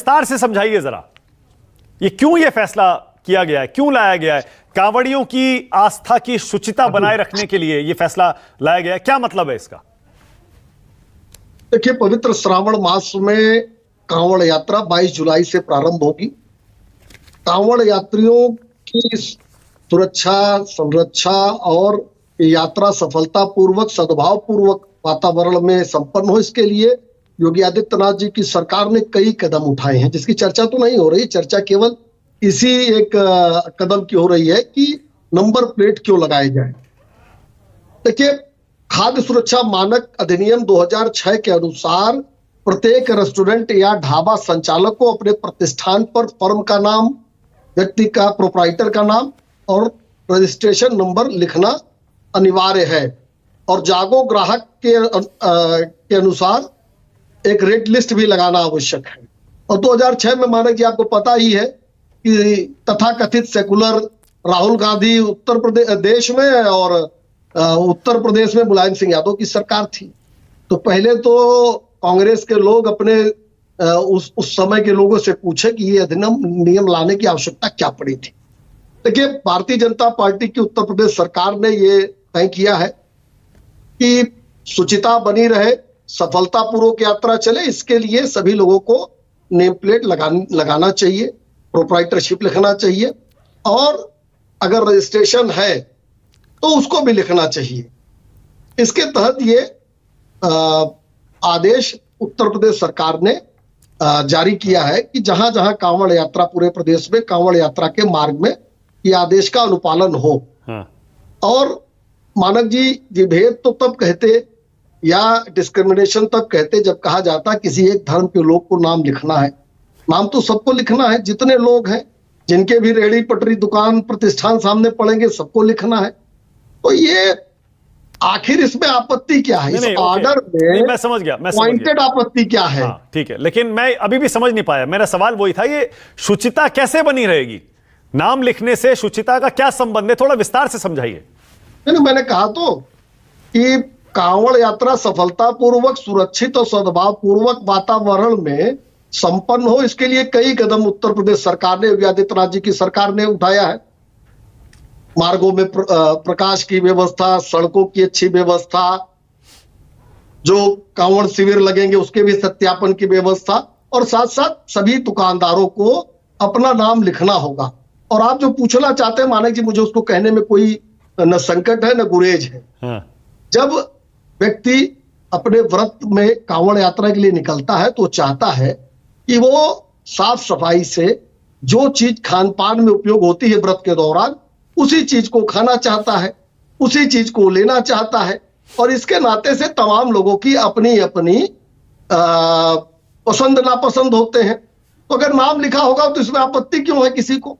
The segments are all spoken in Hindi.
विस्तार से समझाइए जरा, ये क्यों ये फैसला किया गया है, क्यों लाया गया है? कांवड़ियों की आस्था की शुचिता बनाए रखने के लिए ये फैसला लाया गया है, क्या मतलब है इसका? देखिए, पवित्र श्रावण मास में कांवड़ यात्रा 22 जुलाई से प्रारंभ होगी। कांवड़ यात्रियों की सुरक्षा, संरक्षा और यात्रा सफलता पूर्वक, सद्भाव पूर्वक वातावरण में संपन्न हो, इसके लिए योगी आदित्यनाथ जी की सरकार ने कई कदम उठाए हैं, जिसकी चर्चा तो नहीं हो रही। चर्चा केवल इसी एक कदम की हो रही है कि नंबर प्लेट क्यों लगाए जाए। देखिए, खाद्य सुरक्षा मानक अधिनियम 2006 के अनुसार प्रत्येक रेस्टोरेंट या ढाबा संचालक को अपने प्रतिष्ठान पर फर्म का नाम, व्यक्ति का प्रोप्राइटर का नाम और रजिस्ट्रेशन नंबर लिखना अनिवार्य है, और जागो ग्राहक के अनुसार एक रेट लिस्ट भी लगाना आवश्यक है। और 2006 में मानक जी, आपको पता ही है कि तथाकथित सेकुलर राहुल गांधी उत्तर प्रदेश में और उत्तर प्रदेश में मुलायम सिंह यादव की सरकार थी। तो पहले तो कांग्रेस के लोग अपने उस समय के लोगों से पूछे कि ये अधिनियम नियम लाने की आवश्यकता क्या पड़ी थी। देखिए, भारतीय जनता पार्टी की उत्तर प्रदेश सरकार ने ये तय किया है कि शुचिता बनी रहे, सफलतापूर्वक यात्रा चले, इसके लिए सभी लोगों को नेम प्लेट लगाना चाहिए, प्रोप्राइटरशिप लिखना चाहिए, और अगर रजिस्ट्रेशन है तो उसको भी लिखना चाहिए। इसके तहत ये आदेश उत्तर प्रदेश सरकार ने जारी किया है कि जहां जहां कांवड़ यात्रा, पूरे प्रदेश में कांवड़ यात्रा के मार्ग में ये आदेश का अनुपालन हो। और मानक जी, विभेद तो तब कहते या डिस्क्रिमिनेशन तब कहते जब कहा जाता किसी एक धर्म के लोग को नाम लिखना है। नाम तो सबको लिखना है, जितने लोग हैं, जिनके भी रेहड़ी पटरी दुकान प्रतिष्ठान सामने पड़ेंगे, सबको लिखना है। तो ये आखिर इसमें आपत्ति क्या है? इस ऑर्डर में मैं समझ गया, पॉइंटेड आपत्ति क्या है? ठीक है, लेकिन मैं अभी भी समझ नहीं पाया। मेरा सवाल वही था, ये शुचिता कैसे बनी रहेगी? नाम लिखने से शुचिता का क्या संबंध है? थोड़ा विस्तार से समझाइए। मैंने कहा तो कि कांवड़ यात्रा सफलतापूर्वक, सुरक्षित और सद्भाव पूर्वक वातावरण में संपन्न हो, इसके लिए कई कदम उत्तर प्रदेश सरकार ने, योगी आदित्यनाथ जी की सरकार ने उठाया है। मार्गों में प्रकाश की व्यवस्था, सड़कों की अच्छी व्यवस्था, जो कांवड़ शिविर लगेंगे उसके भी सत्यापन की व्यवस्था, और साथ साथ सभी दुकानदारों को अपना नाम लिखना होगा। और आप जो पूछना चाहते हैं मानक जी, मुझे उसको कहने में कोई न संकट है न गुरेज है। जब व्यक्ति अपने व्रत में कांवड़ यात्रा के लिए निकलता है तो चाहता है कि वो साफ सफाई से जो चीज खान पान में उपयोग होती है व्रत के दौरान, उसी चीज को खाना चाहता है, उसी चीज को लेना चाहता है। और इसके नाते से तमाम लोगों की अपनी अपनी पसंद नापसंद होते हैं। तो अगर नाम लिखा होगा तो इसमें आपत्ति क्यों है किसी को?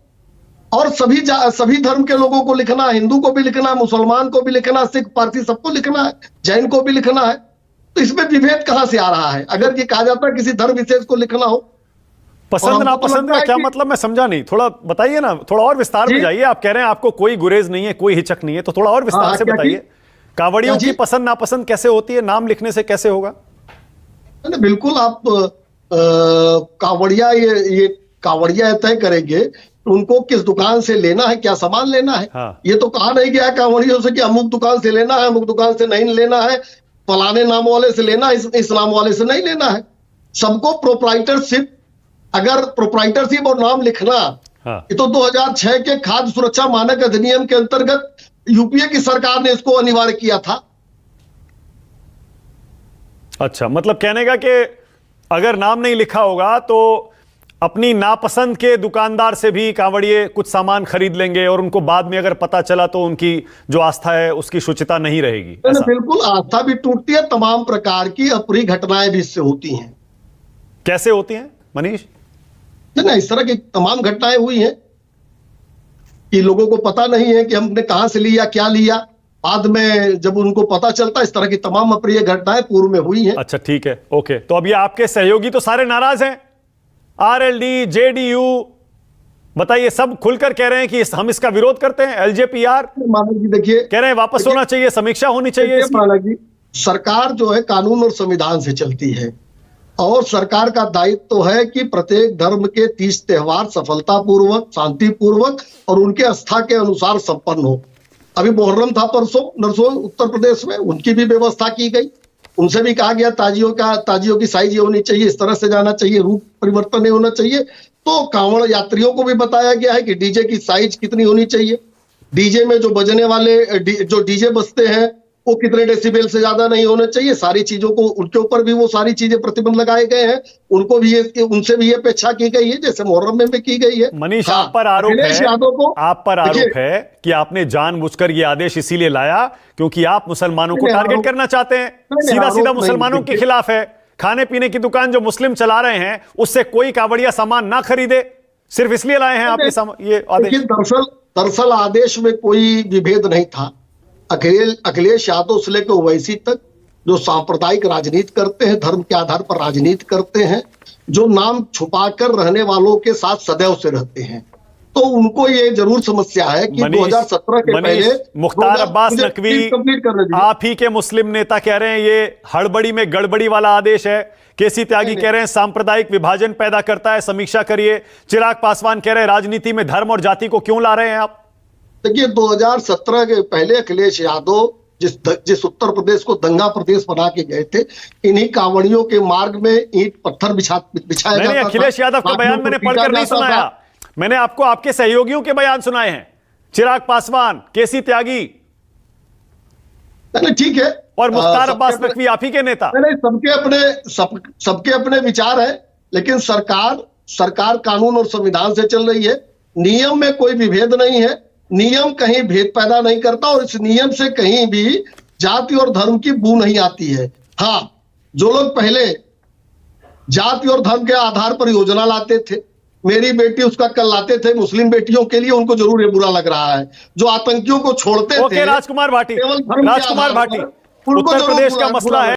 और सभी धर्म के लोगों को लिखना है, हिंदू को भी लिखना है, मुसलमान को भी लिखना है, सिख पारसी सबको लिखना है, जैन को भी लिखना है। तो इसमें विभेद कहां से आ रहा है? अगर ये कहा जाता है किसी धर्म विशेष को लिखना हो। पसंद नापसंद का क्या मतलब, मैं समझा नहीं, थोड़ा बताइए ना, थोड़ा और विस्तार में जाइए। आप कह रहे हैं आपको कोई गुरेज नहीं है, कोई हिचक नहीं है, तो थोड़ा और विस्तार से बताइए। कांवड़ियों की पसंद नापसंद कैसे होती है? नाम लिखने से कैसे होगा? बिल्कुल, आप कांवड़िया तय करेंगे उनको किस दुकान से लेना है, क्या सामान लेना है। ये तो कहा नहीं गया कांवड़ियों से कि अमुक दुकान से लेना है, अमुक दुकान से नहीं लेना है, फलाने नाम वाले से लेना है, इस नाम वाले से नहीं लेना है। सबको प्रोप्राइटरशिप, अगर प्रोप्राइटरशिप और नाम लिखना, ये तो 2006 के खाद्य सुरक्षा मानक अधिनियम के अंतर्गत यूपीए की सरकार ने इसको अनिवार्य किया था। अच्छा, मतलब कहने का कि अगर नाम नहीं लिखा होगा तो अपनी नापसंद के दुकानदार से भी कांवड़िए कुछ सामान खरीद लेंगे, और उनको बाद में अगर पता चला तो उनकी जो आस्था है उसकी शुचिता नहीं रहेगी। बिल्कुल, आस्था भी टूटती है, तमाम प्रकार की अप्रिय घटनाएं भी इससे होती हैं। कैसे होती हैं मनीष? नहीं, इस तरह की तमाम घटनाएं हुई हैं कि लोगों को पता नहीं है कि हमने कहां से लिया, क्या लिया, बाद में जब उनको पता चलता, इस तरह की तमाम अप्रिय घटनाएं पूर्व में हुई हैं। अच्छा, ठीक है, ओके। तो अब ये आपके सहयोगी तो सारे नाराज हैं, आरएलडी, जेडीयू, बताइए, सब खुलकर कह रहे हैं कि हम इसका विरोध करते हैं। एलजेपीआर मानक जी देखिए, कह रहे हैं वापस होना चाहिए, समीक्षा होनी चाहिए। मानक जी, सरकार जो है कानून और संविधान से चलती है। और सरकार का दायित्व तो है कि प्रत्येक धर्म के 30 त्योहार सफलतापूर्वक, शांतिपूर्वक और उनके आस्था के अनुसार संपन्न हो। अभी मुहर्रम था नरसों उत्तर प्रदेश में, उनकी भी व्यवस्था की गई। उनसे भी कहा गया ताजियों की साइज ये होनी चाहिए, इस तरह से जाना चाहिए, रूट परिवर्तन नहीं होना चाहिए। तो कांवड़ यात्रियों को भी बताया गया है कि डीजे की साइज कितनी होनी चाहिए, डीजे में जो बजने वाले जो डीजे बजते हैं वो कितने डेसिबल से ज्यादा नहीं होना चाहिए। सारी चीजों को उनके ऊपर भी वो सारी चीजें प्रतिबंध लगाए गए हैं। उनको भी उनसे भी ये अपेक्षा की गई है जैसे मुहर्रम में भी की गई है। मनीष, हाँ, आप पर आरोप है कि आपने जानबूझकर ये आदेश इसीलिए लाया क्योंकि आप मुसलमानों को टारगेट करना चाहते हैं, सीधा सीधा मुसलमानों के खिलाफ है। खाने पीने की दुकान जो मुस्लिम चला रहे हैं उससे कोई कावड़िया सामान ना खरीदे, सिर्फ इसलिए लाए हैं आप ये आदेश? दरअसल आदेश में कोई विभेद नहीं था। अखिलेश यादव से लेकर ओवैसी तक जो सांप्रदायिक राजनीति करते हैं, धर्म के आधार पर राजनीति करते हैं, जो नाम छुपाकर रहने वालों के साथ सदैव से रहते हैं, तो उनको ये जरूर समस्या है कि 2017 के पहले मुख्तार अब्बास नकवी, आप ही के मुस्लिम नेता कह रहे हैं ये हड़बड़ी में गड़बड़ी वाला आदेश है। केसी त्यागी कह रहे हैं सांप्रदायिक विभाजन पैदा करता है, समीक्षा करिए। चिराग पासवान कह रहे हैं राजनीति में धर्म और जाति को क्यों ला रहे हैं आप? देखिए, 2017 के पहले अखिलेश यादव जिस उत्तर प्रदेश को दंगा प्रदेश बना के गए थे, इन्हीं कांवड़ियों के मार्ग में ईंट पत्थर बिछाया जाता था। अखिलेश यादव का बयान मैंने पढ़कर नहीं सुनाया, मैंने आपको आपके सहयोगियों के बयान सुनाए हैं, चिराग पासवान, केसी त्यागी। ठीक है, और मुख्तार अब्बास नकवी आप ही के नेता। सबके अपने विचार है, लेकिन सरकार कानून और संविधान से चल रही है। नियम में कोई विभेद नहीं है, नियम कहीं भेद पैदा नहीं करता और इस नियम से कहीं भी जाति और धर्म की बू नहीं आती है। हाँ, जो लोग पहले जाति और धर्म के आधार पर योजना लाते थे, मेरी बेटी उसका कल लाते थे मुस्लिम बेटियों के लिए, उनको जरूर ये बुरा लग रहा है। जो आतंकियों को छोड़ते थे, राजकुमार भाटी, उत्तर प्रदेश का मसला है।